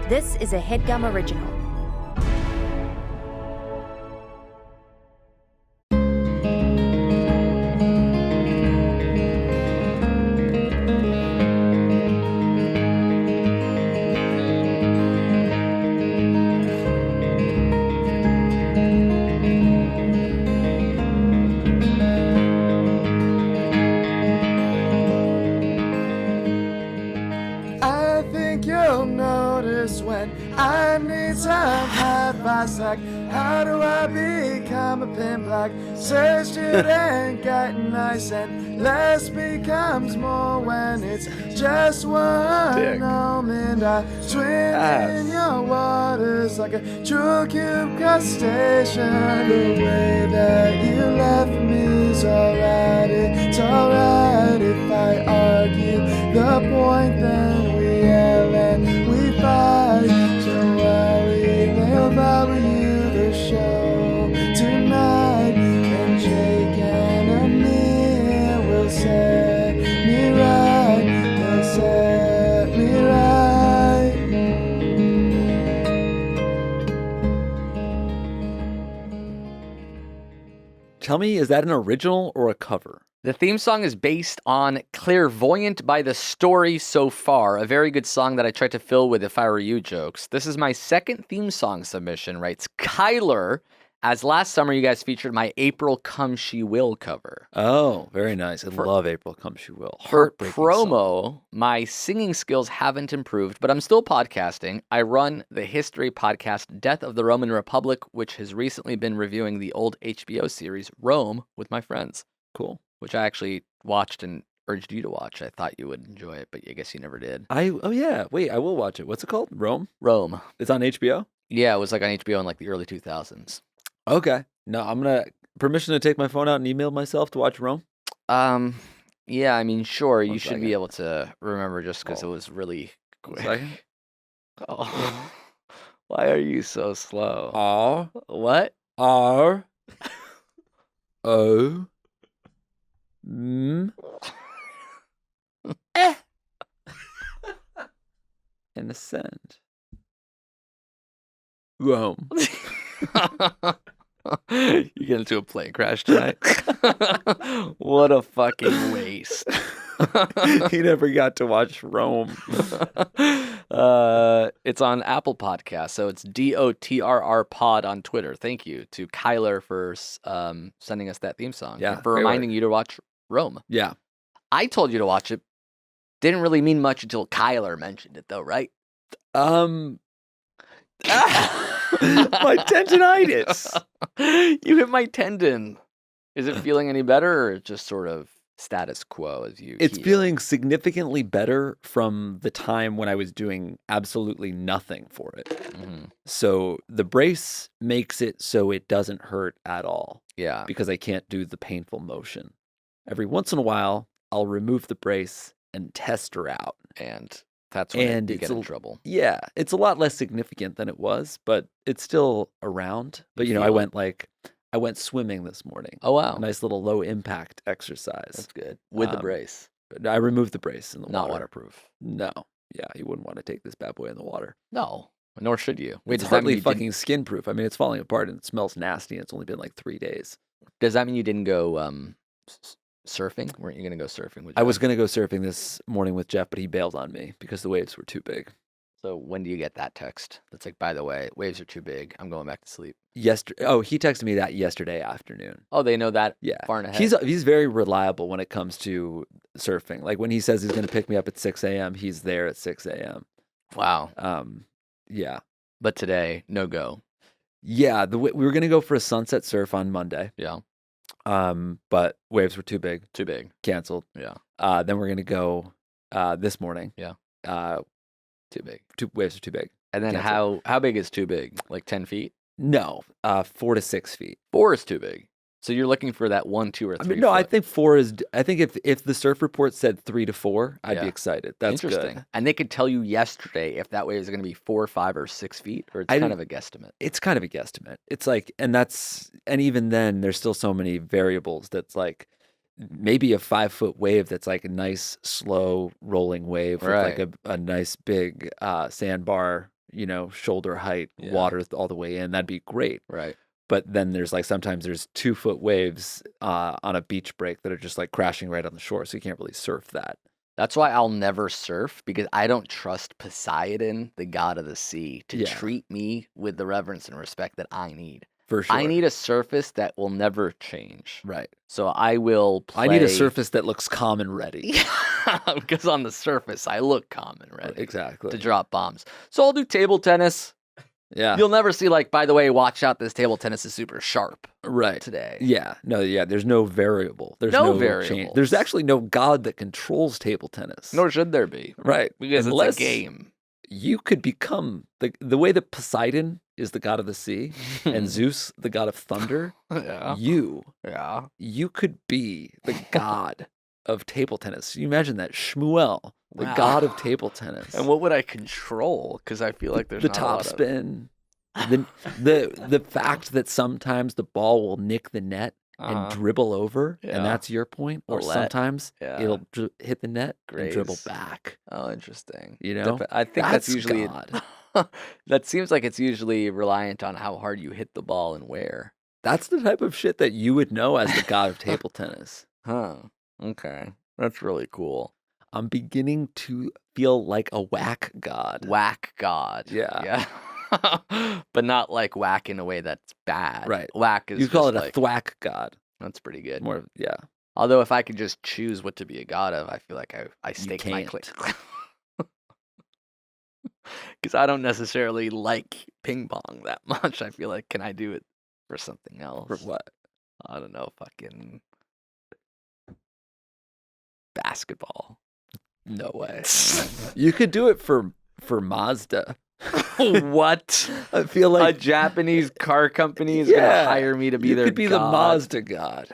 This is a Headgum original. I think you'll notice when I need some advice, like how do I become a pin black? Say student getting nice and less becomes more when it's just one Dick. moment. I swim in your waters like a true cube crustacean. The way that you left me is alright, it's alright if I argue the point, then we yell and we fight. So worry, they'll borrow you the show tonight, and Jake and Amir will set me right. They'll set me right. Tell me, is that an original or a cover? The theme song is based on Clairvoyant by the Story So Far, a very good song that I tried to fill with If I Were You jokes. This is my second theme song submission, writes Kyler, as last summer you guys featured my April Come She Will cover. Oh, very nice. I love April Come She Will. For Heartbreaking promo, song. my singing skills haven't improved, but I'm still podcasting. I run the history podcast Death of the Roman Republic, which has recently been reviewing the old HBO series Rome with my friends, Cool. which I actually watched and urged you to watch. I thought you would enjoy it, but I guess you never did. Oh yeah. Wait, I will watch it. What's it called? Rome? Rome. It's on HBO? Yeah, it was like on HBO in like the early 2000s. Okay. No, I'm gonna permission to take my phone out and email myself to watch Rome. Yeah, I mean, sure, you One should second. be able to remember just because it Oh. was really One quick. second. Oh, why are you so slow? R What? R O M and ascend. Rome. You get into a plane crash tonight? What a fucking waste. He never got to watch Rome. It's on Apple Podcasts, so it's DOTRR Pod on Twitter. Thank you to Kyler for sending us that theme song. Yeah, and for great reminding work. you to watch Rome. Yeah. I told you to watch it. Didn't really mean much until Kyler mentioned it, though, right? My tendonitis. You hit my tendon. Is it feeling any better, or just sort of status quo as you? It's heal? feeling significantly better from the time when I was doing absolutely nothing for it. Mhm. So the brace makes it so it doesn't hurt at all Yeah. because I can't do the painful motion. Every once in a while, I'll remove the brace and test her out. And that's when And you it's get in a- trouble. Yeah, it's a lot less significant than it was, but it's still around. But You I feel it. I went swimming this morning. Oh, wow. A nice little low impact exercise. That's good. With the Um, brace. I removed the brace in the Not water. waterproof. No. Yeah, you wouldn't want to take this bad boy in the water. No. Nor should you. Wait, It's does that mean hardly you didn't- fucking skin proof. I mean, it's falling apart and it smells nasty. And it's only been like 3 days. Does that mean you didn't go surfing? Weren't you going to go surfing with I was Jeff? going to go surfing this morning with Jeff, but he bailed on me because the waves were too big. So when do you get that text? That's like, by the way, waves are too big. I'm going back to sleep. Oh, he texted me that yesterday afternoon. Oh, they know that Yeah. far ahead. He's very reliable when it comes to surfing. Like when he says he's going to pick me up at 6 a.m., he's there at 6 a.m. Wow. Yeah. But today, no go. Yeah, we were going to go for a sunset surf on Monday. Yeah. But waves were too big. Too big. Canceled. Yeah. Then we're going to go this morning. Yeah. Too big. Waves are too big. And then Canceled. how big is too big? Like 10 feet? No, 4 to 6 feet. 4 is too big. So you're looking for that 1, 2, or 3 I mean, no, I foot. think 4 is. I think if the surf report said 3 to 4, I'd Yeah. be excited. That's interesting. good. And they could tell you yesterday if that wave is going to be 4, 5, or 6 feet, or it's I kind didn't- of a guesstimate. It's kind of a guesstimate. It's like, and even then, there's still so many variables. That's like maybe a 5-foot wave that's like a nice slow rolling wave with like a nice big sandbar shoulder height, Yeah. water all the way in. That'd be great. Right. But then there's sometimes there's 2-foot waves on a beach break that are just crashing right on the shore. So you can't really surf that. That's why I'll never surf, because I don't trust Poseidon, the god of the sea, to treat me with the reverence and respect that I need. For sure. I need a surface that will never change. Right. So I will play. I need a surface that looks calm and ready. Because on the surface, I look calm and ready. Exactly. To drop bombs. So I'll do table tennis. Yeah. You'll never see by the way, watch out, this table tennis is super sharp right today. Yeah. No, yeah. There's no variable. There's No no variables. change. There's actually no god that controls table tennis. Nor should there be. Right. Because Unless it's a game. You could become the way that Poseidon is the god of the sea and Zeus the god of thunder. Yeah. You could be the god of table tennis. You imagine that Shmuel, the Wow. god of table tennis. And what would I control? Because I feel like there's the not a top lot spin. The fact that sometimes the ball will nick the net and dribble over, Yeah. and that's your point. Or Roulette. sometimes Yeah. it'll hit the net and dribble Graze. back. Oh, interesting. I I think think that's usually God. that seems like it's usually reliant on how hard you hit the ball and where. That's the type of shit that you would know as the god of table tennis. Huh. Okay. That's really cool. I'm beginning to feel like a whack god. Whack god. Yeah. But not whack in a way that's bad. Right. Whack is You call it just a thwack god. that's pretty good. More, yeah. Although if I could just choose what to be a god of, I feel like I stake my can't. claim. Because I don't necessarily like ping pong that much. I feel like, can I do it for something else? For what? I don't know, fucking basketball. No way. You could do it for Mazda. What? I feel A like Japanese car company is Yeah. gonna hire me to be you their could be the god? Mazda god.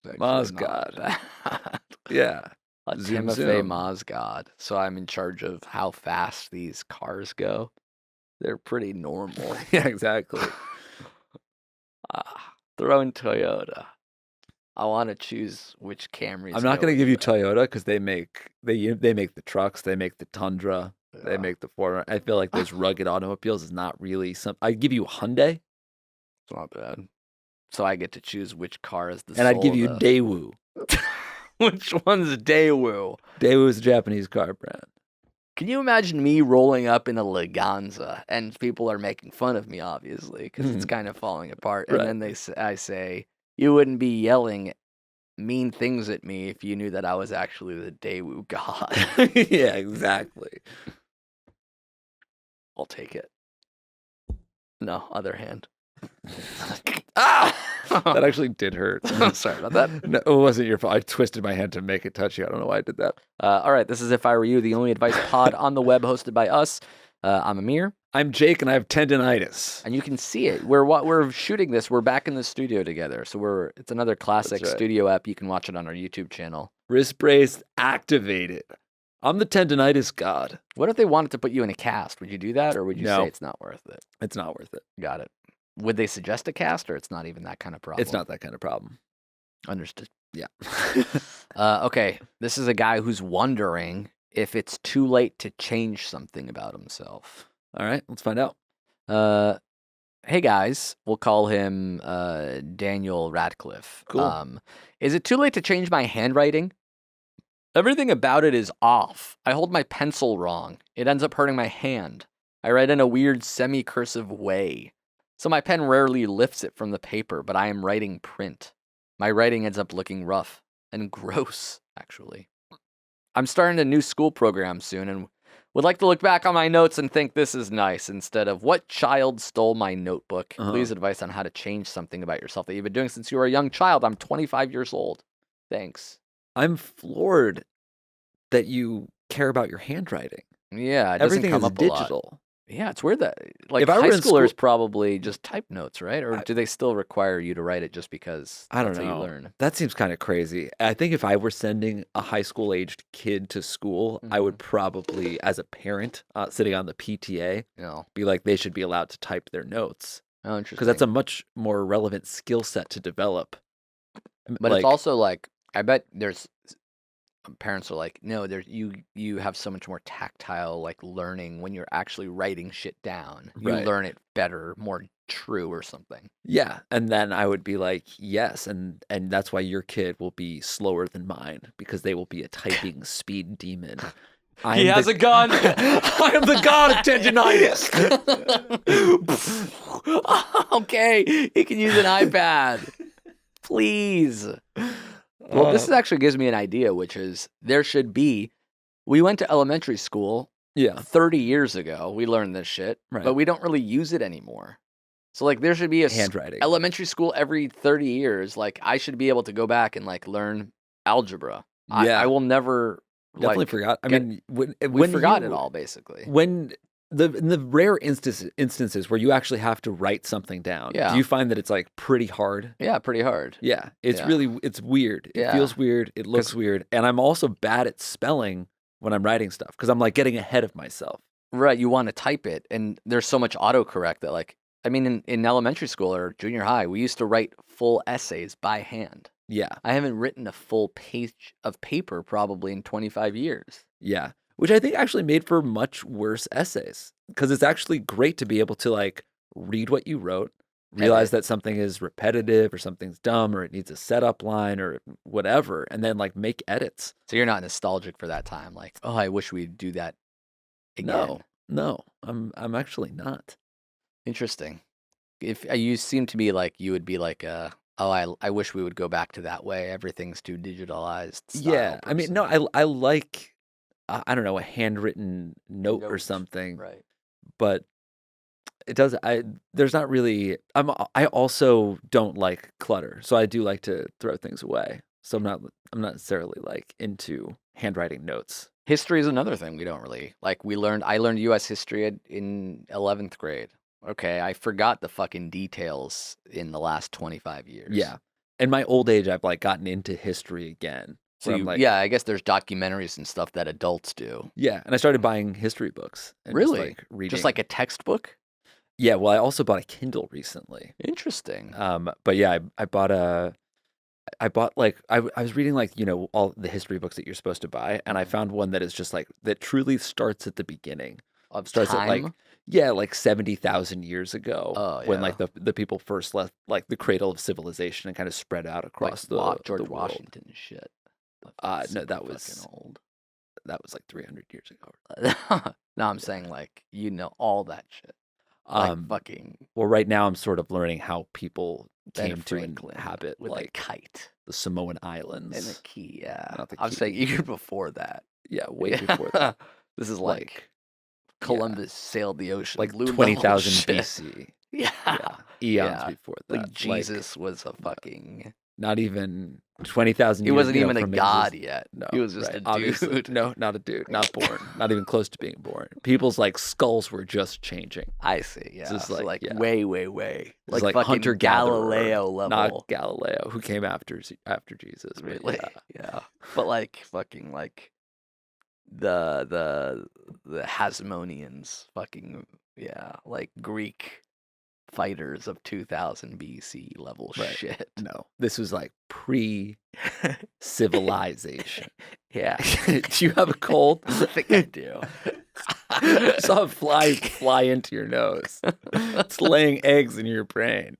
It's actually Maz not god. bad. Yeah. A Zoom, Timothy zoom. Maz god. So I'm in charge of how fast these cars go. They're pretty normal. Yeah, exactly. Throw in Toyota. I want to choose which Camrys. I'm not go going to give you with that. Toyota because they make the trucks, they make the Tundra, they Yeah. make the Ford. I feel like those rugged automobiles is not really some. I'd give you Hyundai, It's not bad. So I get to choose which car is the. and I'd soul give of you the- Daewoo. Which one's Daewoo? Daewoo is a Japanese car brand. Can you imagine me rolling up in a Leganza and people are making fun of me, obviously, because it's kind of falling apart. Right. And then I say, you wouldn't be yelling mean things at me if you knew that I was actually the Daewoo god. Yeah, exactly. I'll take it. No, other hand. Ah! That actually did hurt. Sorry about that. No, it wasn't your fault. I twisted my hand to make it touch you. I don't know why I did that. All right, this is If I Were You, the only advice pod on the web hosted by us. I'm Amir, I'm Jake, and I have tendonitis. and you can see it. We're shooting this. We're back in the studio together, so it's another classic That's right. studio app. You can watch it on our YouTube channel. Wrist brace activated. I'm the tendonitis god. What if they wanted to put you in a cast? Would you do that, or would you No. say it's not worth it? It's not worth it. Got it. Would they suggest a cast, or it's not even that kind of problem? It's not that kind of problem. Understood. Yeah. Okay, this is a guy who's wondering if it's too late to change something about himself. All right, let's find out. Hey guys, we'll call him Daniel Radcliffe. Cool. Is it too late to change my handwriting? Everything about it is off. I hold my pencil wrong. It ends up hurting my hand. I write in a weird semi-cursive way. So my pen rarely lifts it from the paper, but I am writing print. My writing ends up looking rough and gross, actually. I'm starting a new school program soon and would like to look back on my notes and think this is nice instead of what child stole my notebook. Uh-huh. Please advice on how to change something about yourself that you've been doing since you were a young child. I'm 25 years old. Thanks. I'm floored that you care about your handwriting. Yeah, it doesn't Everything come is up a lot. digital. Yeah, it's weird that If I were high in schoolers school- probably just type notes, right? Or do they still require you to write it just because I don't that's how know. you learn? That seems kind of crazy. I think if I were sending a high school aged kid to school, I would probably, as a parent sitting on the PTA, You know. be like, they should be allowed to type their notes Oh, interesting. because that's a much more relevant skill set to develop. But it's also I bet there's parents are like, no, you have so much more tactile like learning when you're actually writing shit down. You Right. learn it better, more true or something. Yeah, and then I would be like, yes, and that's why your kid will be slower than mine because they will be a typing speed demon. I He am has the, a gun. I am the god of tendonitis. Okay, he can use an iPad. Please. Well, this actually gives me an idea, which is there should be. We went to elementary school Yeah, 30 years ago. We learned this shit, Right. but we don't really use it anymore. So, like, there should be a handwriting. elementary school every 30 years. Like, I should be able to go back and, like, learn algebra. Yeah. I will never, Definitely like, forgot. I get- mean, when we forgot you- it all, basically. When in the rare instances where you actually have to write something down, Yeah. do you find that it's like pretty hard? Yeah, pretty hard. Yeah, it's Yeah. really it's weird. It Yeah. feels weird. It looks weird, and I'm also bad at spelling when I'm writing stuff because I'm like getting ahead of myself. Right, you want to type it, and there's so much autocorrect that, like, I mean, in elementary school or junior high, we used to write full essays by hand. Yeah, I haven't written a full page of paper probably in 25 years. yeah, which I think actually made for much worse essays because it's actually great to be able to like read what you wrote, realize that something is repetitive or something's dumb or it needs a setup line or whatever, and then like make edits. So you're not nostalgic for that time, like, oh, I wish we'd do that again. No, I'm actually not. Interesting. If you seem to be like, you would be like, oh, I wish we would go back to that way. Everything's too digitalized. Yeah, I mean, no, I like I don't know, a handwritten note or Note, something, Right. but it does. There's not really. I also don't like clutter, so I do like to throw things away. So I'm not necessarily like into handwriting notes. History is another thing we don't really like. I learned U.S. history in 11th grade. Okay, I forgot the fucking details in the last 25 years. Yeah, in my old age, I've like gotten into history again. So where I'm like, yeah, I guess there's documentaries and stuff that adults do. yeah, and I started buying history books. And Really? just, like, reading. Just like a textbook? Yeah, well, I also bought a Kindle recently. Interesting. But yeah, I bought like I was reading like all the history books that you're supposed to buy, and I found one that is just like that truly starts at the beginning. Of Starts time? at like 70,000 years ago, Oh, when yeah. like the people first left like the cradle of civilization and kind of spread out across George the world. Washington and shit. No, Super that fucking was old. like 300 years ago. No, I'm saying like all that shit. Like Um, fucking well, right now I'm sort of learning how people Ben came to Franklin inhabit with a like kite the Samoan and a Islands. key. Yeah, Not the I'm key. saying even before that. Yeah, way before that. This is Like, like Columbus sailed the ocean, like blew the whole 20,000 shit. BC. Yeah. Yeah, eons Yeah. before that. Like Jesus was a fucking. Not even 20,000 He years. wasn't you know, even a from god exist- yet. No, He was just right, a dude. obviously. No, not a dude. Not born. Not even close to being born. People's like skulls were just changing. I see. Yeah. Just So, like, like yeah. way. It's Like, like fucking hunter-gatherer, Galileo level. Not Galileo, who came after Jesus. but Really? yeah. Yeah. But like fucking like the Hasmoneans, fucking yeah, like Greek fighters of 2000 BC level Right. shit. No, this was like pre-civilization. Yeah. Do you have a cold? I think I do. I saw a fly into your nose. It's laying eggs in your brain.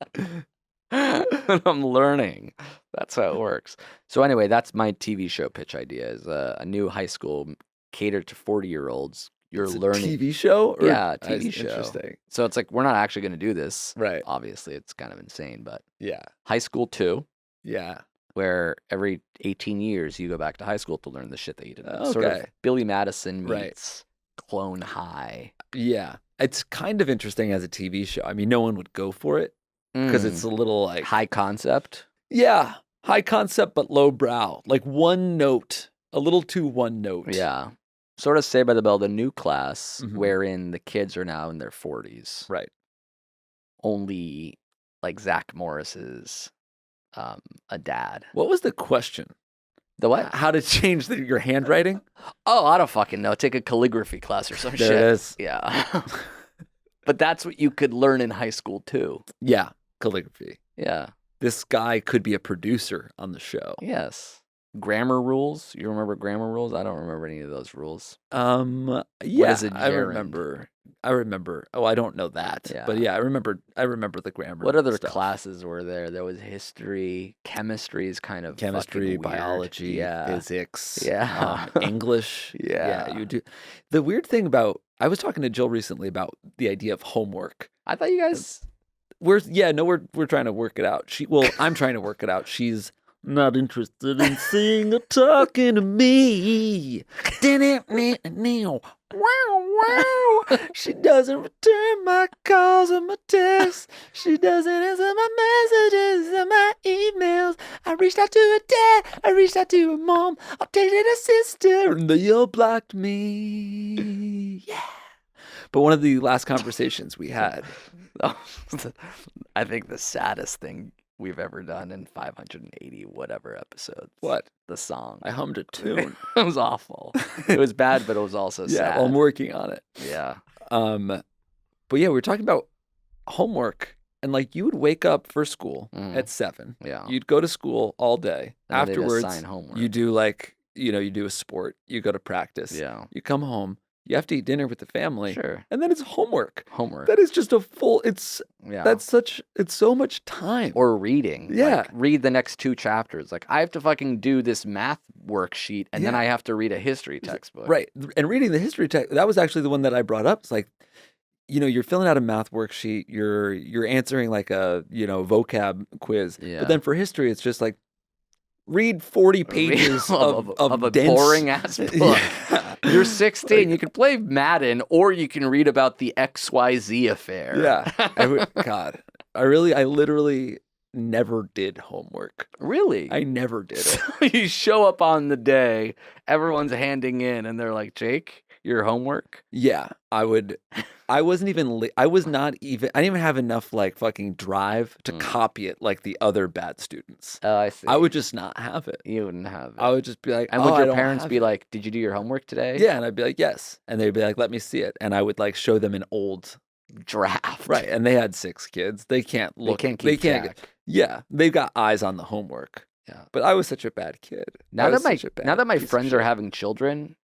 I'm learning. That's how it works. So anyway, that's my TV show pitch idea: is a new high school catered to 40-year-olds. You're It's a learning. TV show? Or- Yeah, TV show. Interesting. So it's like we're not actually going to do this. Right. Obviously, it's kind of insane, but Yeah. high school 2, Yeah. where every 18 years you go back to high school to learn the shit that you didn't. Sort of Okay. Billy Madison Right. meets Clone High. Yeah. It's kind of interesting as a TV show. I mean, no one would go for it because it's a little like high concept. yeah, high concept but low brow. Like one note, a little too one note. Yeah. Sort of Saved by the Bell, the new class, Mhm. wherein the kids are now in their 40s. Right. Only like Zach Morris is a dad. What was the question? The what? How to change your handwriting? Oh, I don't fucking know. Take a calligraphy class or some There shit. it is. Yeah. But that's what you could learn in high school too. Yeah, calligraphy. Yeah. This guy could be a producer on the show. Yes. Grammar rules? You remember grammar rules? I don't remember any of those rules. Yeah, is a I gerund? remember. Oh, I don't know that. But Yeah. yeah, I remember the grammar. What other stuff. classes were there? There was history, chemistry is kind of Chemistry, fucking weird. biology, Yeah. physics, Yeah. English. Yeah. You do. The weird thing about I was talking to Jill recently about the idea of homework. I thought you guys. We're trying to work it out. I'm trying to work it out. She's not interested in seeing or talking to me. Wow. She doesn't return my calls or my texts. She doesn't answer my messages or my emails. I reached out to her dad. I reached out to her mom. I texted her sister, and they all blocked me. Yeah. But one of the last conversations we had. I think the saddest thing we've ever done in 580 whatever episodes. What? The song. I hummed a tune. It was awful. It was bad, but it was also sad. Yeah, well, I'm working on it. Yeah. But yeah, we were talking about homework, and like you would wake up for school at 7. Yeah. You'd go to school all day. And they'd Afterwards, assign homework. you do you do a sport. You go to practice. Yeah. You come home. You have to eat dinner with the family. Sure. And then it's homework. Homework. That is just it's Yeah. it's so much time. Or reading. Yeah. Like, read the next 2 chapters. Like, I have to fucking do this math worksheet, and then Yeah. I have to read a history textbook. Right. And reading the history text, that was actually the one that I brought up. It's like, you're filling out a math worksheet, you're answering like a, vocab quiz. Yeah. But then for history, it's just like, read 40 pages of a dense... boring ass book. Yeah. You're 16. You can play Madden, or you can read about the XYZ affair. Yeah. God, I literally never did homework. Really? I never did it. So you show up on the day, everyone's handing in, and they're like, Jake, your homework? Yeah, I wasn't even, I didn't even have enough like fucking drive to copy it like the other bad students. Oh, I see. I would just not have it. You wouldn't have it. I would just be like, And would your parents be like, did you do your homework today? Yeah, and I'd be like, yes. And they'd be like, let me see it. And I would like show them an old draft. Right. And they had 6 kids. They can't look. They can't keep track. Yeah. They've got eyes on the homework. Yeah. But I was such a bad kid. Now that my friends are having children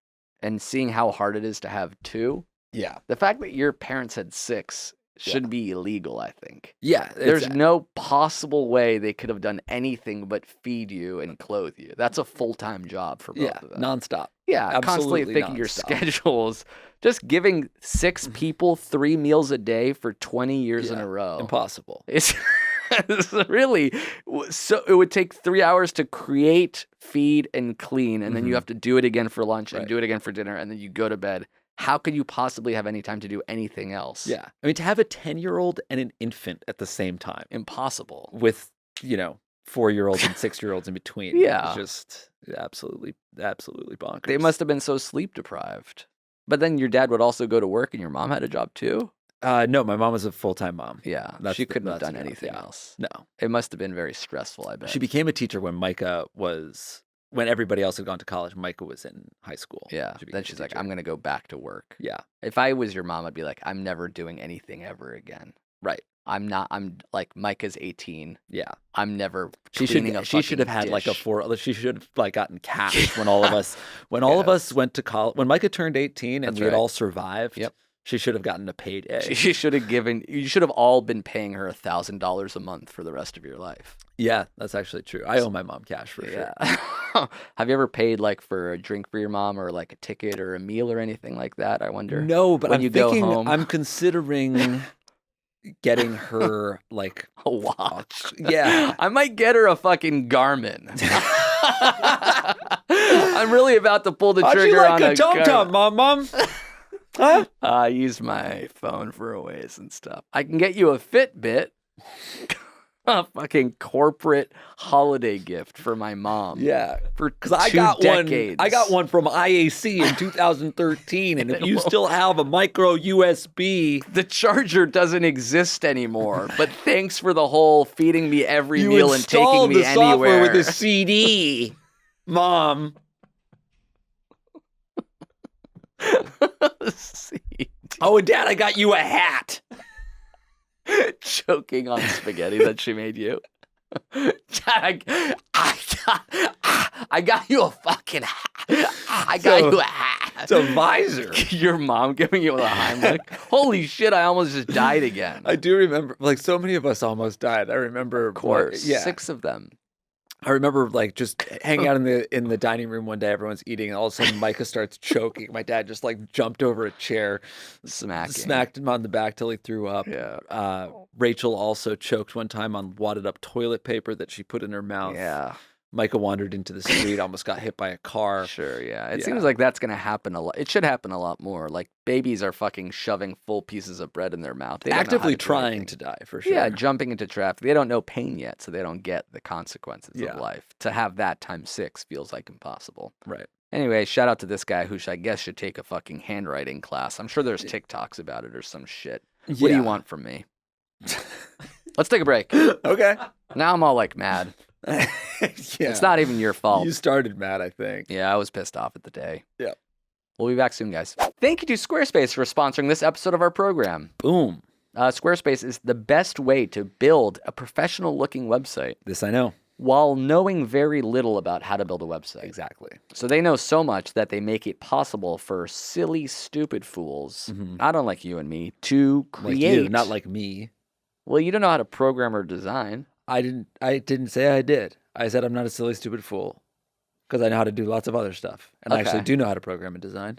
and seeing how hard it is to have 2, yeah, the fact that your parents had 6 should be illegal, I think. Yeah. There's no possible way they could have done anything but feed you and clothe you. That's a full-time job for both of them. Nonstop. Yeah, Absolutely constantly thinking your nonstop. schedules. Just giving 6 people 3 meals a day for 20 years in a row. Impossible. It's really, so it would take 3 hours to create, feed, and clean, and then you have to do it again for lunch and do it again for dinner, and then you go to bed. How could you possibly have any time to do anything else? Yeah. I mean, to have a 10-year-old and an infant at the same time. Impossible. With, 4-year-olds and 6-year-olds in between. Yeah. It's just absolutely bonkers. They must have been so sleep deprived. But then your dad would also go to work and your mom had a job too? No, my mom was a full-time mom. Yeah. She couldn't have done anything else. No. It must have been very stressful, I bet. She became a teacher when everybody else had gone to college. Micah was in high school. Yeah. Then she's like, I'm going to go back to work. Yeah. If I was your mom, I'd be like, I'm never doing anything ever again. Right. I'm like, Micah's 18. Yeah. I'm never She should have had like she should have like gotten cash when all of us all of us went to college. When Micah turned 18 and we had all survived. Yep. She should have gotten a payday. You should have all been paying her $1,000 a month for the rest of your life. Yeah, that's actually true. I owe my mom cash for sure. Have you ever paid like for a drink for your mom or like a ticket or a meal or anything like that? I wonder. No, but when go home, I'm considering getting her like a watch. Yeah. I might get her a fucking Garmin. I'm really about to pull the trigger on a Tom, mom. Huh? I use my phone for a ways and stuff. I can get you a Fitbit. A fucking corporate holiday gift for my mom. Yeah, because I got decades. I got one from IAC in 2013, and if you still have a micro USB, the charger doesn't exist anymore. But thanks for the whole feeding me every meal and taking me anywhere. Software with a CD, Mom. Oh, and Dad, I got you a hat. Choking on spaghetti that she made you. I got you a fucking hat. I got you a hat. It's a visor. Your mom giving you a Heimlich. Holy shit, I almost just died again. I do remember, like, so many of us almost died. I remember, Of course, yeah. 6 of them. I remember, like, just hanging out in the dining room one day. Everyone's eating, and all of a sudden, Micah starts choking. My dad just like jumped over a chair, smacked him on the back till he threw up. Yeah. Rachel also choked one time on wadded up toilet paper that she put in her mouth. Yeah. Micah wandered into the street, almost got hit by a car. Sure, yeah. It seems like that's going to happen a lot. It should happen a lot more. Like, babies are fucking shoving full pieces of bread in their mouth. They don't know how Actively to do trying anything. to die, for sure. Yeah, jumping into traffic. They don't know pain yet, so they don't get the consequences Yeah. of life. To have that times 6 feels like impossible. Right. Anyway, shout out to this guy who I guess should take a fucking handwriting class. I'm sure there's TikToks about it or some shit. What do you want from me? Let's take a break. Okay. Now I'm all like mad. Yeah. It's not even your fault. You started mad, I think. Yeah, I was pissed off at the day. Yep. We'll be back soon, guys. Thank you to Squarespace for sponsoring this episode of our program. Boom. Squarespace is the best way to build a professional-looking website This I know. while knowing very little about how to build a website. Exactly. So they know so much that they make it possible for silly, stupid fools, not unlike you and me, to create. Like you, not like me. Well, you don't know how to program or design. I didn't say I did. I said I'm not a silly, stupid fool because I know how to do lots of other stuff. And I actually Okay. do know how to program and design.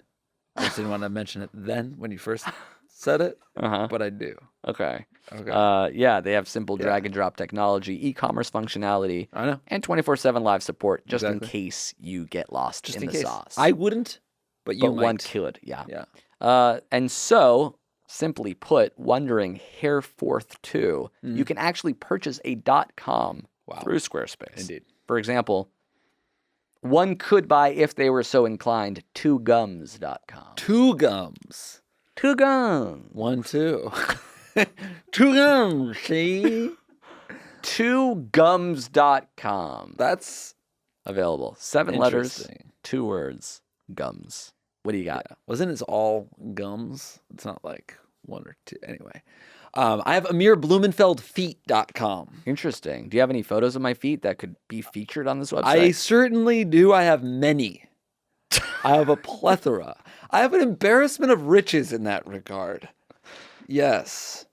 I just didn't want to mention it then when you first said it, Uh-huh. but I do. Okay. Okay. Yeah, they have simple drag and drop technology, e-commerce functionality, I know. and 24/7 live support just in Exactly. case you get lost Just in in the case. sauce. I wouldn't, but you but might. one could, yeah. Yeah. And so, simply put, wondering Hareforth 2, Mm. you can actually purchase a .com Wow. through Squarespace. Indeed. For example, one could buy, if they were so inclined, 2gums.com. Two gums. 2gums. 1, 2. Two gums, see? 2gums.com. That's Available. 7 letters, interesting. 2 words. Gums. What do you got? Yeah. Wasn't it all gums? It's not like 1 or 2. Anyway. I have AmirBlumenfeldFeet.com. Interesting. Do you have any photos of my feet that could be featured on this website? I certainly do. I have many. I have a plethora. I have an embarrassment of riches in that regard. Yes.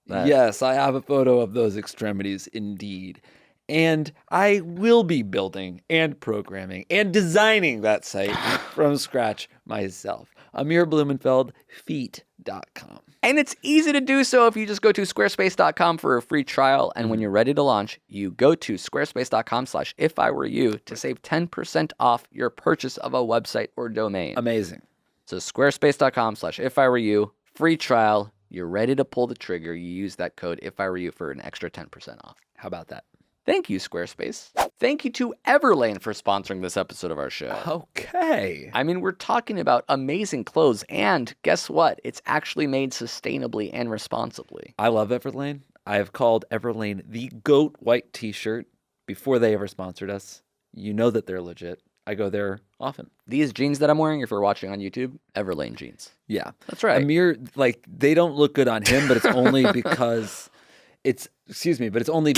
Yes, I have a photo of those extremities indeed. And I will be building and programming and designing that site from scratch myself. AmirBlumenfeldFeet.com. And it's easy to do so if you just go to squarespace.com for a free trial. And when you're ready to launch, you go to squarespace.com/ifiwereyou to save 10% off your purchase of a website or domain. Amazing. So squarespace.com/ifiwereyou, free trial. You're ready to pull the trigger. You use that code ifiwereyou for an extra 10% off. How about that? Thank you, Squarespace. Thank you to Everlane for sponsoring this episode of our show. Okay. I mean, we're talking about amazing clothes, and guess what? It's actually made sustainably and responsibly. I love Everlane. I have called Everlane the GOAT white t-shirt before they ever sponsored us. You know that they're legit. I go there often. These jeans that I'm wearing, if you're watching on YouTube, Everlane jeans. Yeah. That's right. Amir, like, they don't look good on him, but it's only because it's only...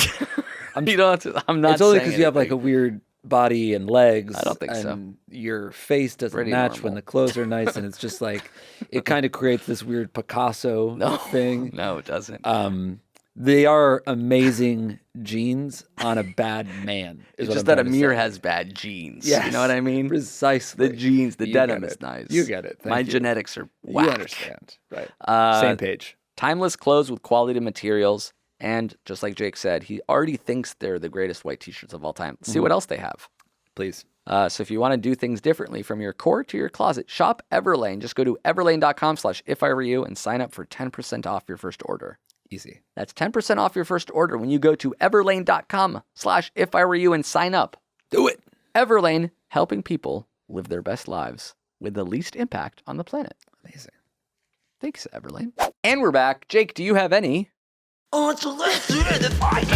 You don't have to, I'm not It's only saying because you have like a anything. weird body and legs. I don't think and so. Your face doesn't Pretty match normal. when the clothes are nice, and it's just like it kind of creates this weird Picasso thing. No, it doesn't. They are amazing jeans on a bad man. It's Is what just I'm that trying to Amir say. has bad genes. Yes, You know what I mean? Precisely. The jeans, the You denim get is it. nice. You get it. Thank My you. genetics are whack. You understand, right? Uh, Same page. Timeless clothes with quality materials. And just like Jake said, he already thinks they're the greatest white t-shirts of all time. See what else they have. Please. So if you want to do things differently from your core to your closet, shop Everlane. Just go to everlane.com/ifiwereyou and sign up for 10% off your first order. Easy. That's 10% off your first order when you go to everlane.com/ifiwereyou and sign up. Do it. Everlane, helping people live their best lives with the least impact on the planet. Amazing. Thanks, Everlane. And we're back. Jake, do you have any? Oh, so let's do it. Fight.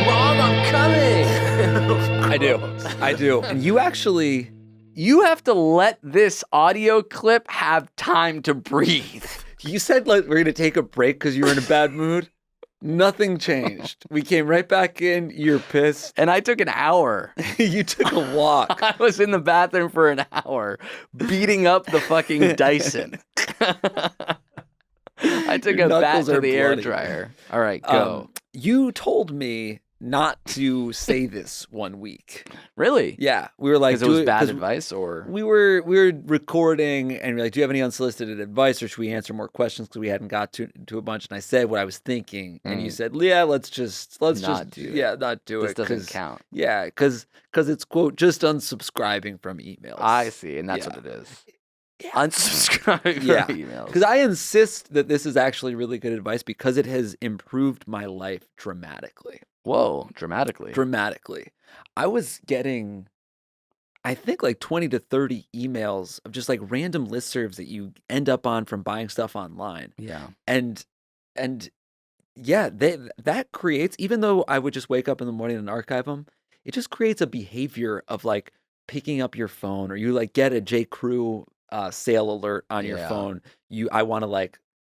Mom, I'm coming. I do. And you actually... You have to let this audio clip have time to breathe. You said like we're going to take a break because you were in a bad mood? Nothing changed. We came right back in. You're pissed. And I took an hour. You took a walk. I was in the bathroom for an hour beating up the fucking Dyson. I took Your it back knuckles to are the air bloody. dryer. All right, go. You told me not to say this one week. Really? Yeah, we were like, Because it was bad 'cause advice, or We were recording, and we're like, "Do you have any unsolicited advice, or should we answer more questions?" Because we hadn't got to a bunch. And I said what I was thinking, and you said, "Yeah, let's just Not do it. not do this it. doesn't 'cause- count. Yeah, because it's quote just unsubscribing from emails. I see, and that's Yeah. what it is. Yeah. Unsubscribe Yeah. from emails. Because I insist that this is actually really good advice because it has improved my life dramatically. Whoa, dramatically. Dramatically. I was getting, I think, like 20 to 30 emails of just like random listservs that you end up on from buying stuff online. Yeah. And yeah, that creates, even though I would just wake up in the morning and archive them, it just creates a behavior of like picking up your phone, or you like get a J. Crew sale alert on your Yeah. phone.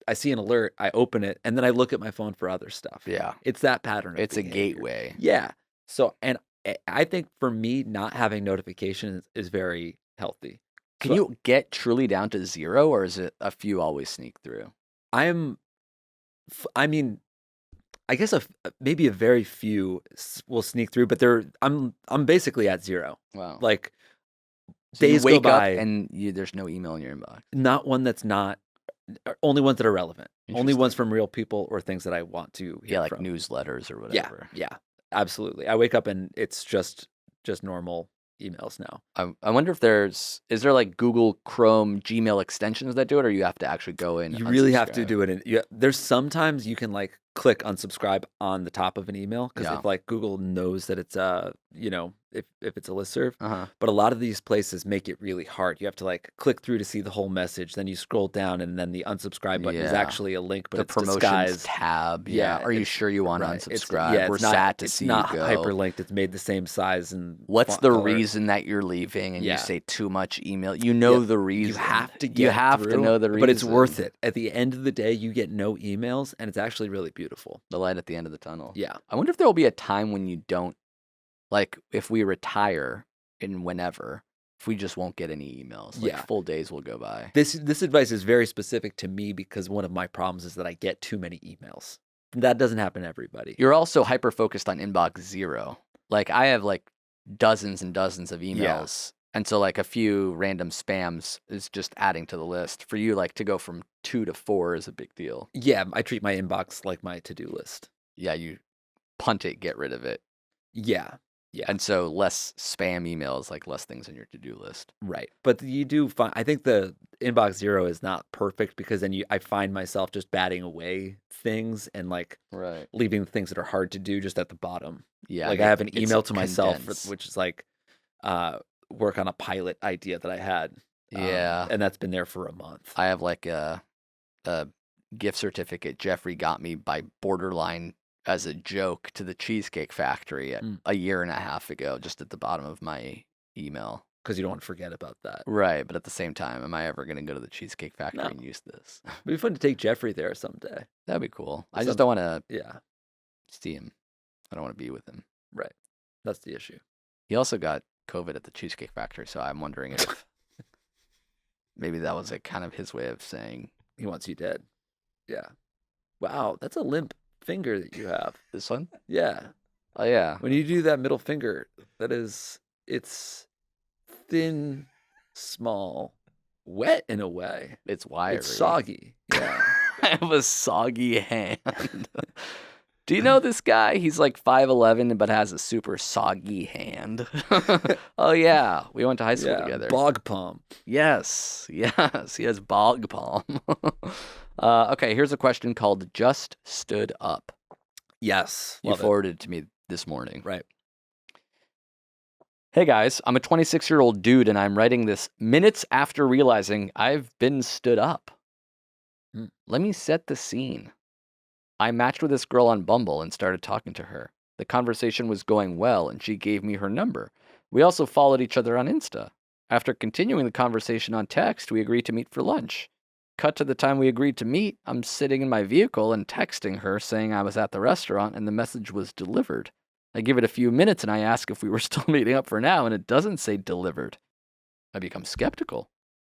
I see an alert, I open it, and then I look at my phone for other stuff. Yeah. It's that pattern. Of It's a behavior. gateway. Yeah. So, and I think for me, not having notifications is very healthy. Can So you get truly down to 0, or is it a few always sneak through? I mean, I guess maybe a very few will sneak through, but I'm basically at 0. Wow. Like So you days wake go up by, and there's no email in your inbox. not one that's not, only ones that are relevant, only ones Interesting. from real people or things that I want to hear Yeah, like from. newsletters or Yeah, whatever. yeah, absolutely. I wake up and it's just normal emails now. I wonder if is there like Google Chrome Gmail extensions that do it, or you have to actually go in? You really have to unsubscribe? do it. There's sometimes you can like click unsubscribe on the top of an email because Yeah. if like Google knows that it's if it's a listserv. Uh-huh. But a lot of these places make it really hard. You have to like click through to see the whole message. Then you scroll down, and then the unsubscribe button is Yeah. actually a link, but The it's promotions disguised. tab. Yeah, Yeah. Are you it's- sure you want Right. to It's- unsubscribe? yeah, We're it's not, sad to it's see not you go. hyperlinked. It's made the same size and What's font the color. reason that you're leaving, and Yeah. you say too much email? You know Yeah, the reason. You have to get You have to through, know the reason. but it's worth it. At the end of the day, you get no emails, and it's actually really beautiful. The light at the end of the tunnel. Yeah. I wonder if there will be a time when you don't, like, if we retire in whenever, if we just won't get any emails. Like, Yeah. full days will go by. This advice is very specific to me because one of my problems is that I get too many emails. That doesn't happen to everybody. You're also hyper focused on inbox 0. Like, I have like dozens and dozens of Yeah. emails. And so, like, a few random spams is just adding to the list. For you, like, to go from 2 to 4 is a big deal. Yeah, I treat my inbox like my to-do list. Yeah, you punt it, get rid of it. Yeah. Yeah. And so less spam emails, like less things on your to-do list. Right. But you do find, I think the inbox 0 is not perfect because then I find myself just batting away things and like Right. leaving things that are hard to do just at the bottom. Yeah. Like I have an it's email to myself, condensed. which is like work on a pilot idea that I had. Yeah. And that's been there for a month. I have like a gift certificate Jeffrey got me by borderline as a joke to the Cheesecake Factory a year and a half ago, just at the bottom of my email. Because you don't want to forget about that. Right, but at the same time, am I ever going to go to the Cheesecake Factory No. and use this? It'd be fun to take Jeffrey there someday. That'd be cool. I Some- just don't want to Yeah. see him. I don't want to be with him. Right. That's the issue. He also got COVID at the Cheesecake Factory, so I'm wondering if maybe that was like kind of his way of saying He wants you dead. Yeah. Wow. That's a limp finger that you have. this one. Yeah. Oh yeah, When you do that middle finger, it's thin, small, wet in a way. it's wiry. It's soggy. Yeah. I have a soggy hand. Do you know this guy? He's like 5'11", but has a super soggy hand. Oh yeah, we went to high school Yeah. together. Bog palm. Yes, yes, he has bog palm. Okay, here's a question called "Just Stood Up." Yes. You Love it. forwarded it to me this morning. Right. Hey guys, I'm a 26-year-old dude, and I'm writing this minutes after realizing I've been stood up. Hmm. Let me set the scene. I matched with this girl on Bumble and started talking to her. The conversation was going well, and she gave me her number. We also followed each other on Insta. After continuing the conversation on text, we agreed to meet for lunch. cut to the time we agreed to meet. I'm sitting in my vehicle and texting her saying I was at the restaurant and the message was delivered. I give it a few minutes and I ask if we were still meeting up for now, and it doesn't say delivered. I become skeptical.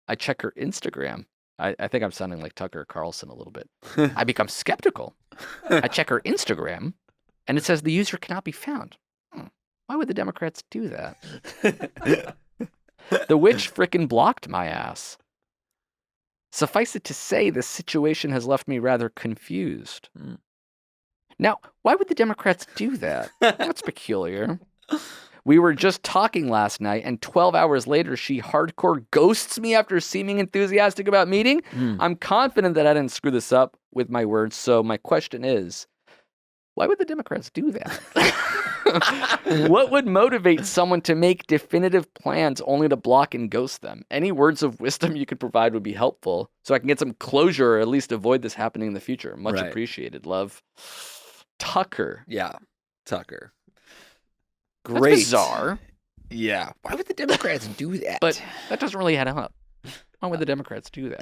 I check her Instagram. I think I'm sounding like Tucker Carlson a little bit. I become skeptical. I check her Instagram, and it says the user cannot be found. Why would the Democrats do that? The witch frickin' blocked my ass. Suffice it to say, the situation has left me rather confused. Now, why would the Democrats do that? That's peculiar. We were just talking last night, and 12 hours later, she hardcore ghosts me after seeming enthusiastic about meeting. I'm confident that I didn't screw this up with my words, so my question is, why would the Democrats do that? What would motivate someone to make definitive plans only to block and ghost them? Any words of wisdom you could provide would be helpful, so I can get some closure or at least avoid this happening in the future. Much appreciated. Love, Tucker. Yeah, Tucker. Great. Great. That's bizarre. Yeah. Why would the Democrats do that? But that doesn't really add up. Why would the Democrats do that?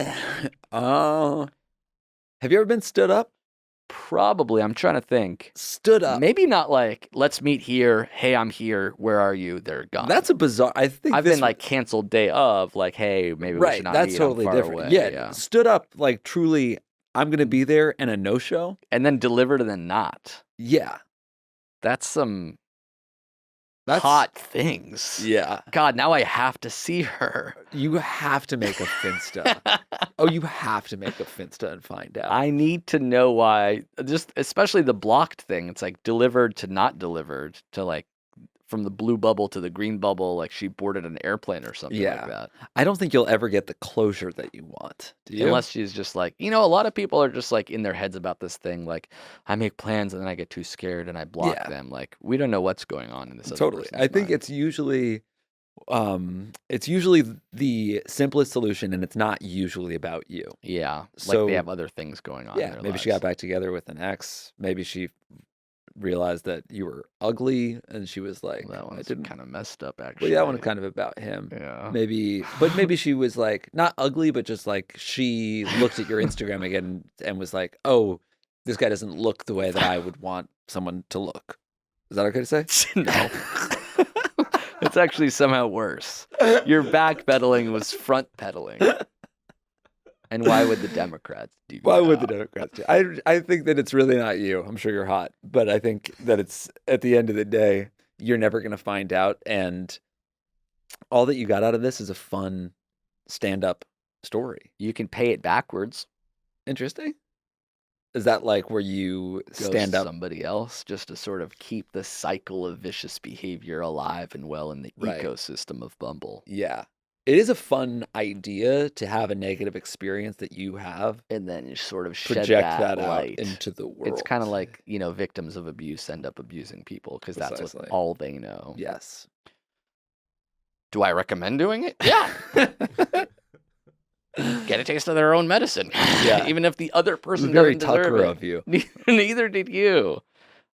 Have you ever been stood up? Probably. I'm trying to think. Stood up. Maybe not like, let's meet here. Hey, I'm here. Where are you? They're gone. That's a bizarre. I think I've been like canceled day of, like, hey, maybe we should not that's meet. totally I'm far different. away. Yeah, stood up like truly. I'm gonna be there, and a no-show, and then delivered and then not. Yeah, that's some hot things. Yeah. God, now I have to see her. You have to make a Finsta. Oh, you have to make a Finsta and find out. I need to know why. Just especially the blocked thing. It's like delivered to not delivered to like from the blue bubble to the green bubble. Like she boarded an airplane or something like that. I don't think you'll ever get the closure that you want. Do you? Unless she's just like, a lot of people are just like in their heads about this thing. Like I make plans and then I get too scared and I block them. Like we don't know what's going on in this. Totally. I think it's usually the simplest solution, and it's not usually about you. Yeah. So, like they have other things going on. Yeah. In their Maybe lives. she got back together with an ex. Maybe she realized that you were ugly, and she was like, that one's kind of messed up, actually. Well, yeah, that one's kind of about him. Yeah. Maybe she was like, not ugly, but just like she looked at your Instagram again and was like, oh, this guy doesn't look the way that I would want someone to look. Is that okay to say? No. It's actually somehow worse. Your backpedaling was front pedaling. And why would the Democrats do that? Why would the Democrats do? I think that it's really not you. I'm sure you're hot, but I think that it's at the end of the day, you're never going to find out. And all that you got out of this is a fun stand-up story. You can pay it backwards. Interesting. Is that like where you stand up somebody else just to sort of keep the cycle of vicious behavior alive and well in the ecosystem of Bumble? Yeah. It is a fun idea to have a negative experience that you have, and then you sort of shed project that out light into the world. It's kind of like, victims of abuse end up abusing people because that's what all they know. Yes. Do I recommend doing it? Yeah. Get a taste of their own medicine. Yeah. Even if the other person very doesn't deserve Tucker it. of you. Neither did you.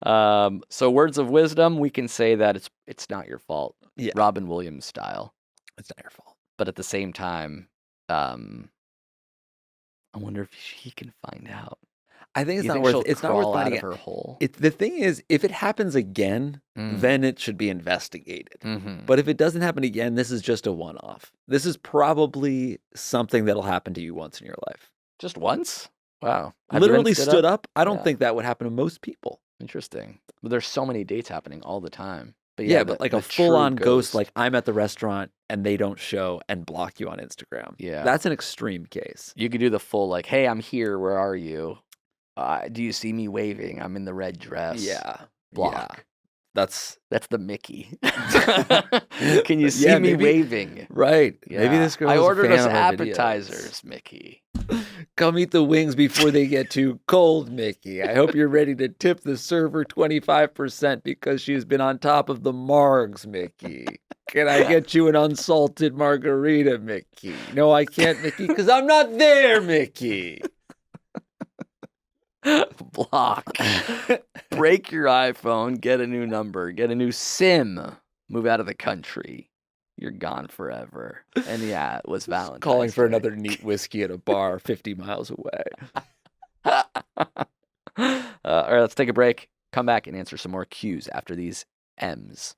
So words of wisdom, we can say that it's not your fault. Yeah. Robin Williams style. It's not your fault. But at the same time, I wonder if he can find out. I think it's You not think worth. she'll It's not worth crawl out finding of it. her hole. The thing is, if it happens again, then it should be investigated. But if it doesn't happen again, this is just a one-off. This is probably something that'll happen to you once in your life. Just once? Wow. Have you been Literally stood up. I don't Yeah. think that would happen to most people. Interesting. But there's so many dates happening all the time. But Yeah, the- but like the a full-on true ghost, like I'm at the restaurant and they don't show and block you on Instagram. Yeah. That's an extreme case. You could do the full like, hey, I'm here. Where are you? Do you see me waving? I'm in the red dress. Yeah. Block. Yeah. That's the Mickey. Can you see me maybe- waving? right. Yeah. Maybe this girl I is a ordered fan us of our videos. appetizers, Mickey. Come eat the wings before they get too cold, Mickey. I hope you're ready to tip the server 25% because she's been on top of the margs, Mickey. Can I get you an unsalted margarita, Mickey? No, I can't, Mickey, because I'm not there, Mickey. Block. Break your iPhone. Get a new number. Get a new SIM. Move out of the country. You're gone forever. And yeah, it was Valentine's Calling for Day. another neat whiskey at a bar 50 miles away. All right, let's take a break. Come back and answer some more Q's after these M's.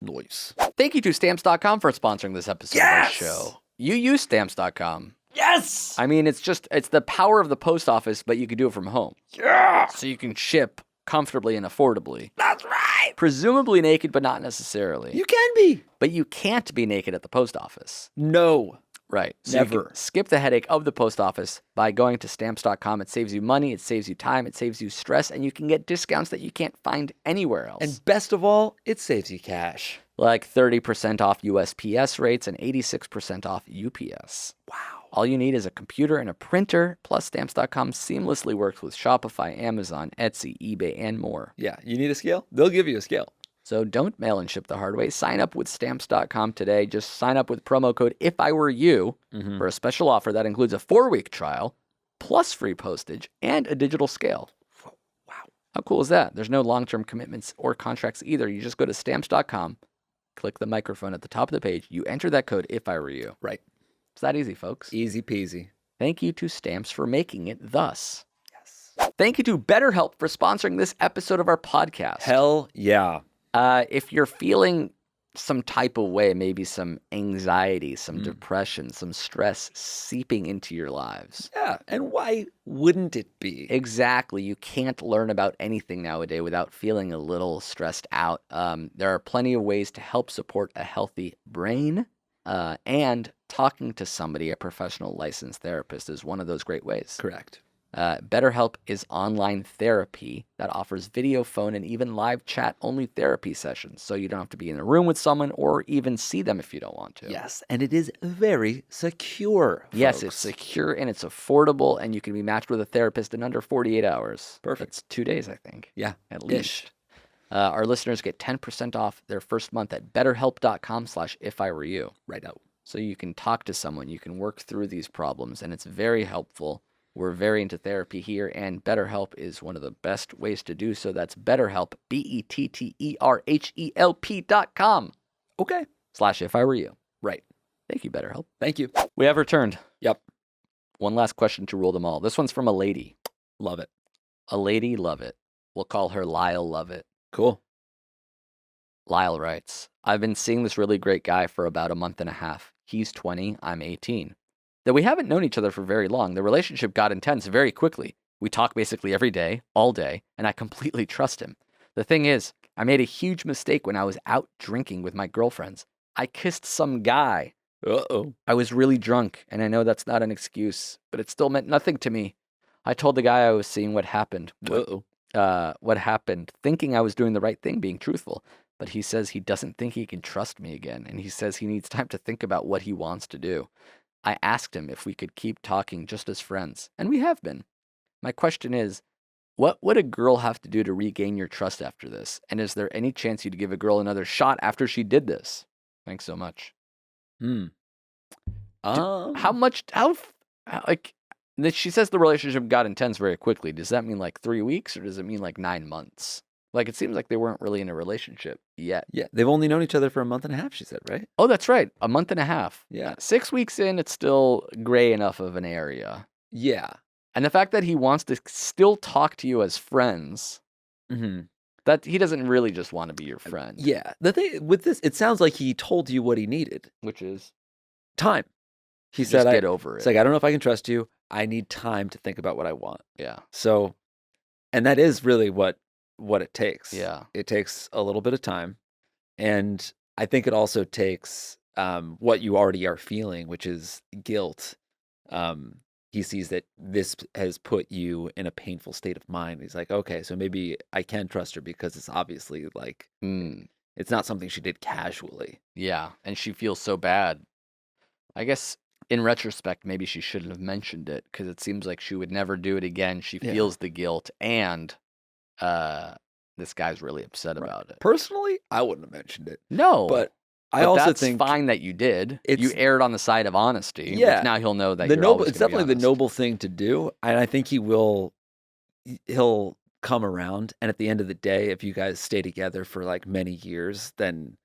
Noise. Thank you to Stamps.com for sponsoring this episode of our show. You use Stamps.com. Yes! I mean, it's the power of the post office, but you can do it from home. Yeah! So you can ship comfortably and affordably. That's right! Presumably naked, but not necessarily. You can be. But you can't be naked at the post office. No. Right. So you Never. can skip the headache of the post office by going to Stamps.com. It saves you money, it saves you time, it saves you stress, and you can get discounts that you can't find anywhere else. And best of all, it saves you cash. Like 30% off USPS rates and 86% off UPS. Wow. All you need is a computer and a printer, plus Stamps.com seamlessly works with Shopify, Amazon, Etsy, eBay, and more. Yeah, you need a scale? They'll give you a scale. So don't mail and ship the hard way. Sign up with Stamps.com today. Just sign up with promo code IFIWEREYOU for a special offer that includes a 4-week trial, plus free postage, and a digital scale. Wow. How cool is that? There's no long-term commitments or contracts either. You just go to Stamps.com, click the microphone at the top of the page. You enter that code IFIWEREYOU. Right. It's that easy, folks. Easy peasy. Thank you to Stamps for making it thus. Yes. Thank you to BetterHelp for sponsoring this episode of our podcast. Hell yeah. If you're feeling some type of way, maybe some anxiety, some depression, some stress seeping into your lives. Yeah. And why wouldn't it be? Exactly. You can't learn about anything nowadays without feeling a little stressed out. There are plenty of ways to help support a healthy brain, and talking to somebody, a professional licensed therapist, is one of those great ways. Correct. BetterHelp is online therapy that offers video, phone, and even live chat-only therapy sessions, so you don't have to be in a room with someone or even see them if you don't want to. Yes. And it is very secure. Yes, folks. it's secure and it's affordable, and you can be matched with a therapist in under 48 hours. Perfect. That's 2 days, I think. Yeah. At least. Our listeners get 10% off their first month at betterhelp.com/ifiwereyou. Right out. So you can talk to someone, you can work through these problems, and it's very helpful. We're very into therapy here, and BetterHelp is one of the best ways to do so. That's BetterHelp, BetterHelp.com Okay. /IfIWereYou. Right. Thank you, BetterHelp. Thank you. We have returned. Yep. One last question to rule them all. This one's from a lady. Love it. A lady love it. We'll call her Lyle Love It. Cool. Lyle writes, I've been seeing this really great guy for about a month and a half. He's 20, I'm 18. Though we haven't known each other for very long, the relationship got intense very quickly. We talk basically every day, all day, and I completely trust him. The thing is, I made a huge mistake when I was out drinking with my girlfriends. I kissed some guy. Uh-oh. I was really drunk, and I know that's not an excuse, but it still meant nothing to me. I told the guy I was seeing what happened. What happened, thinking I was doing the right thing, being truthful. But he says he doesn't think he can trust me again, and he says he needs time to think about what he wants to do. I asked him if we could keep talking just as friends, and we have been. My question is, what would a girl have to do to regain your trust after this? And is there any chance you'd give a girl another shot after she did this? Thanks so much. She says the relationship got intense very quickly. Does that mean like 3 weeks, or does it mean like 9 months? Like, it seems like they weren't really in a relationship yet. Yeah. They've only known each other for a month and a half, she said, right? Oh, that's right. A month and a half. Yeah. 6 weeks in, it's still gray enough of an area. Yeah. And the fact that he wants to still talk to you as friends, that he doesn't really just want to be your friend. Yeah. The thing with this, it sounds like he told you what he needed. Which is Time. He just said, get over it. It's like, I don't know if I can trust you. I need time to think about what I want. Yeah. So, and that is really what it takes. Yeah. It takes a little bit of time. And I think it also takes what you already are feeling, which is guilt. He sees that this has put you in a painful state of mind. He's like, okay, so maybe I can trust her because it's obviously like, it's not something she did casually. Yeah. And she feels so bad. I guess in retrospect, maybe she shouldn't have mentioned it, because it seems like she would never do it again. She feels the guilt, and this guy's really upset about it. Personally, I wouldn't have mentioned it. No. But I also that's think fine that you did. it's- You erred on the side of honesty. Yeah. Which now he'll know that the you're noble always it's gonna be definitely the honest. noble thing to do. And I think he'll come around. And at the end of the day, if you guys stay together for like many years, then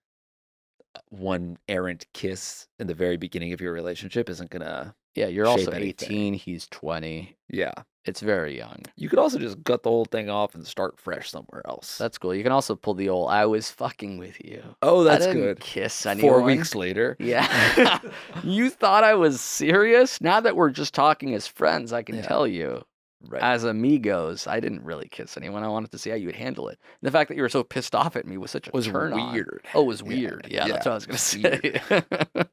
one errant kiss in the very beginning of your relationship isn't gonna. Yeah, you're shape also anything. 18. He's 20. Yeah. It's very young. You could also just gut the whole thing off and start fresh somewhere else. That's cool. You can also pull the old "I was fucking with you." Oh, that's I didn't good. kiss anyone. 4 weeks later. Yeah. You thought I was serious? Now that we're just talking as friends, I can Yeah. tell you, Right. as amigos, I didn't really kiss anyone. I wanted to see how you would handle it. The fact that you were so pissed off at me was such a Was turn on. weird. Oh, it was Yeah. weird. Yeah, that's Yeah, what I was going to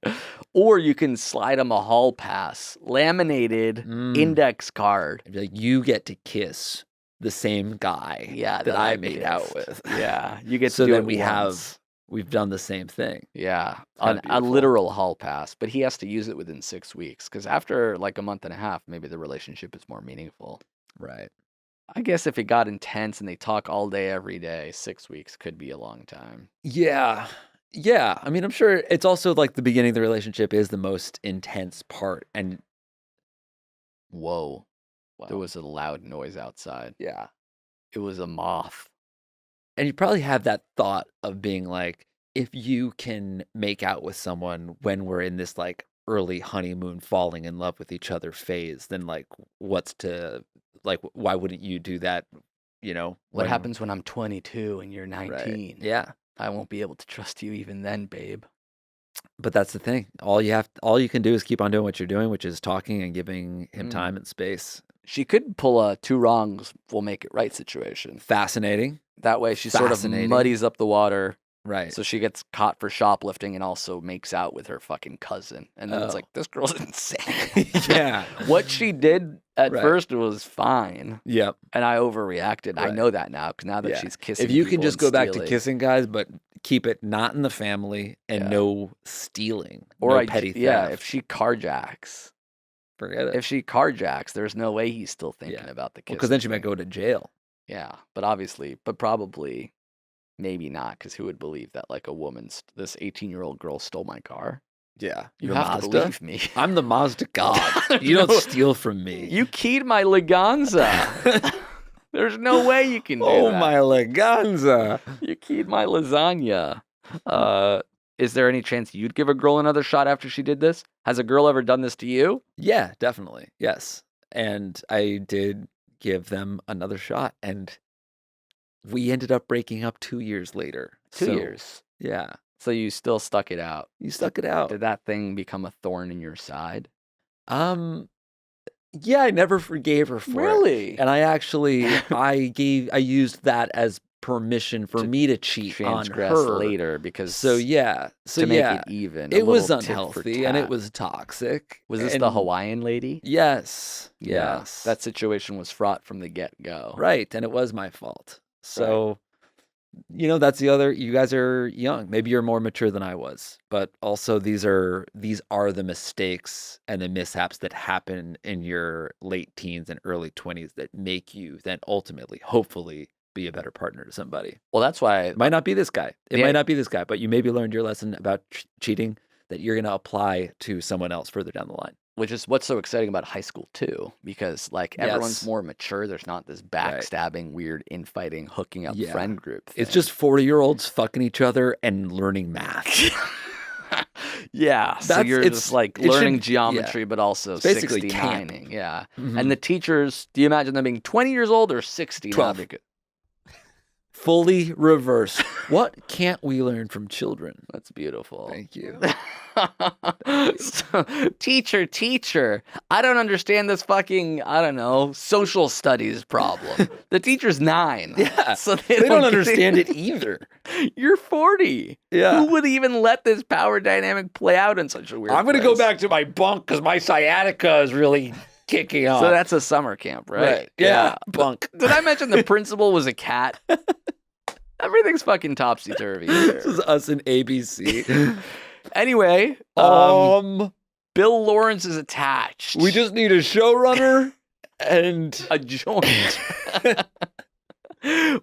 say. Or you can slide them a hall pass, laminated index card. I'd be like, you get to kiss the same guy Yeah, that I I made out kissed. with. Yeah, you get So to do then it we once. we've done the same thing. Yeah, kinda a beautiful. literal hall pass, but he has to use it within 6 weeks because after like a month and a half, maybe the relationship is more meaningful. Right. I guess if it got intense and they talk all day, every day, 6 weeks could be a long time. Yeah. Yeah. I mean, I'm sure it's also like the beginning of the relationship is the most intense part. And Whoa, there wow. was a loud noise outside. Yeah. It was a moth. And you probably have that thought of being like, if you can make out with someone when we're in this like early honeymoon falling in love with each other phase, then like why wouldn't you do that? What when- happens when I'm 22 and you're Right. 19? Yeah. I won't be able to trust you even then, babe. But that's the thing. All you can do is keep on doing what you're doing, which is talking and giving him time and space. She could pull a two wrongs will make it right situation. Fascinating. That way she sort of Fascinating. muddies up the water. Right. So she gets caught for shoplifting and also makes out with her fucking cousin. And then it's Oh. like, this girl's insane. Yeah. What she did at Right. first was fine. Yep. And I overreacted. I Right. know that now because now that Yeah. she's kissing If you can people just and go back to stealing- kissing guys, but keep it not in the family and Yeah. no stealing, Or no I- petty theft. yeah, if she carjacks. Forget it. If she carjacks, there's no way he's still thinking Yeah. about the kiss. Because then she might go to jail. Yeah, but probably, maybe not, because who would believe that like this 18-year-old girl stole my car? Yeah. You Your have to Mazda? believe me. I'm the Mazda god. You don't No. steal from me. You keyed my Leganza. There's no way you can do Oh that. my Leganza. You keyed my lasagna. Is there any chance you'd give a girl another shot after she did this? Has a girl ever done this to you? Yeah, definitely. Yes. And I did give them another shot, and we ended up breaking up 2 years later. 2 So, years. Yeah. So you still stuck it out. You stuck it out. Did that thing become a thorn in your side? Yeah, I never forgave her for it. Really? And I actually I used that as permission for To me to cheat on Transgress her later because So yeah. So to make yeah. it even. It was little tit for unhealthy and it tat. was toxic. Was this the and- Hawaiian lady? Yes. Yeah, Yes. that situation was fraught from the get-go. right. And it was my fault. So that's the other, you guys are young. Maybe you're more mature than I was. But also these are the mistakes and the mishaps that happen in your late teens and early 20s that make you then ultimately, hopefully, be a better partner to somebody. Well, that's why It might not be this guy. It Yeah. might not be this guy, but you maybe learned your lesson about cheating that you're going to apply to someone else further down the line. which is what's so exciting about high school too, because like everyone's Yes. more mature. There's not this backstabbing, weird infighting, hooking up Yeah. friend group. It's thing. just 40-year-olds fucking each other and learning math. yeah. So That's- you're it's- just like it learning should- geometry, but also It's basically 69ing. Yeah. Mhm. And the teachers, do you imagine them being 20 years old or 60 now? 12. Because- Fully reverse. What can't we learn from children? That's beautiful. Thank you. So, teacher, I don't understand this fucking, I don't know, social studies problem. The teacher's 9. Yeah. So They don't get understand it either. You're 40. Yeah. Who would even let this power dynamic play out in such a weird I'm going to go place? back to my bunk because my sciatica is really kicking off. So that's a summer camp, right? Yeah. Bunk. Did I mention the principal was a cat? Everything's fucking topsy-turvy This here. is us in ABC. Anyway, Bill Lawrence is attached. We just need a showrunner and a joint.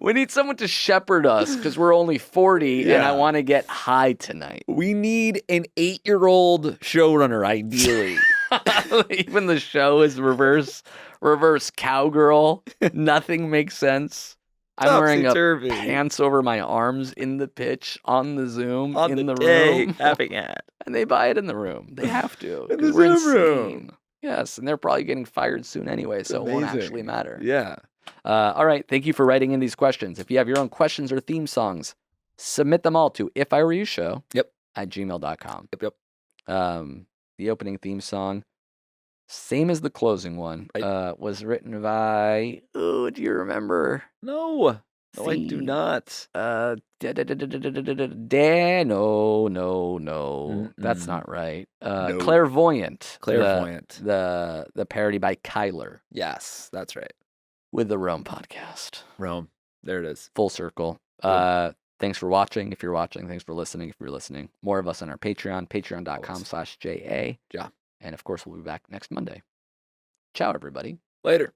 We need someone to shepherd us because we're only 40 and I Yeah. want to get high tonight. we need an 8-year-old showrunner, ideally. Even the show is reverse cowgirl. Nothing makes sense. I'm wearing a Topsy-turvy. pants over my arms in the pitch on the Zoom On in the the day, room. having it. And they buy it in the room. They have to. In 'cause the we're Zoom room. insane. Yes, and they're probably getting fired soon anyway, so it won't Amazing. actually matter. Yeah. All right, thank you for writing in these questions. If you have your own questions or theme songs, submit them all to ifiwereyoushow Yep. at gmail.com. Yep. The opening theme song, same as the closing one, was written by, do you remember? No. No, I do See. not. No, that's not right. No. Clairvoyant. Clairvoyant. The parody by Kyler Yes, that's right. with the Rome podcast. Rome. There it is. Full circle. Boom. Thanks for watching. If you're watching, thanks for listening. If you're listening, more of us on our Patreon, patreon.com/JA. Ja. And of course, we'll be back next Monday. Ciao, everybody. Later.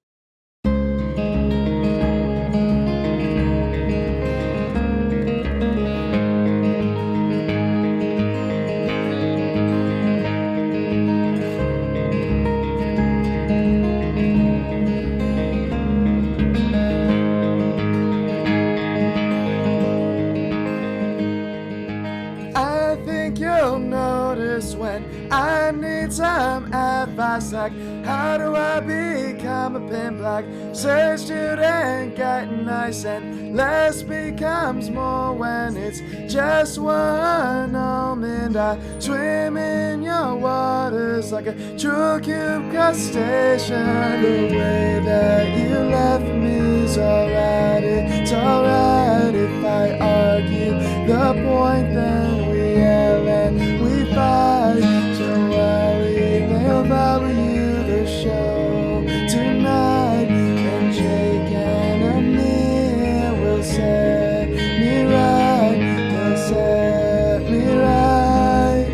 I think you'll notice when I need some advice, like how do I become a pin black? Say student getting nice and less becomes more when it's just one almond. I swim in your waters like a true cube crustacean. The way that you left me is alright, it's alright if I argue the point, then we yell and we fight. Don't worry, they'll borrow you the show tonight. And Jake and Amir will set me right. They'll set me right.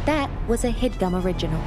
That was a Headgum original.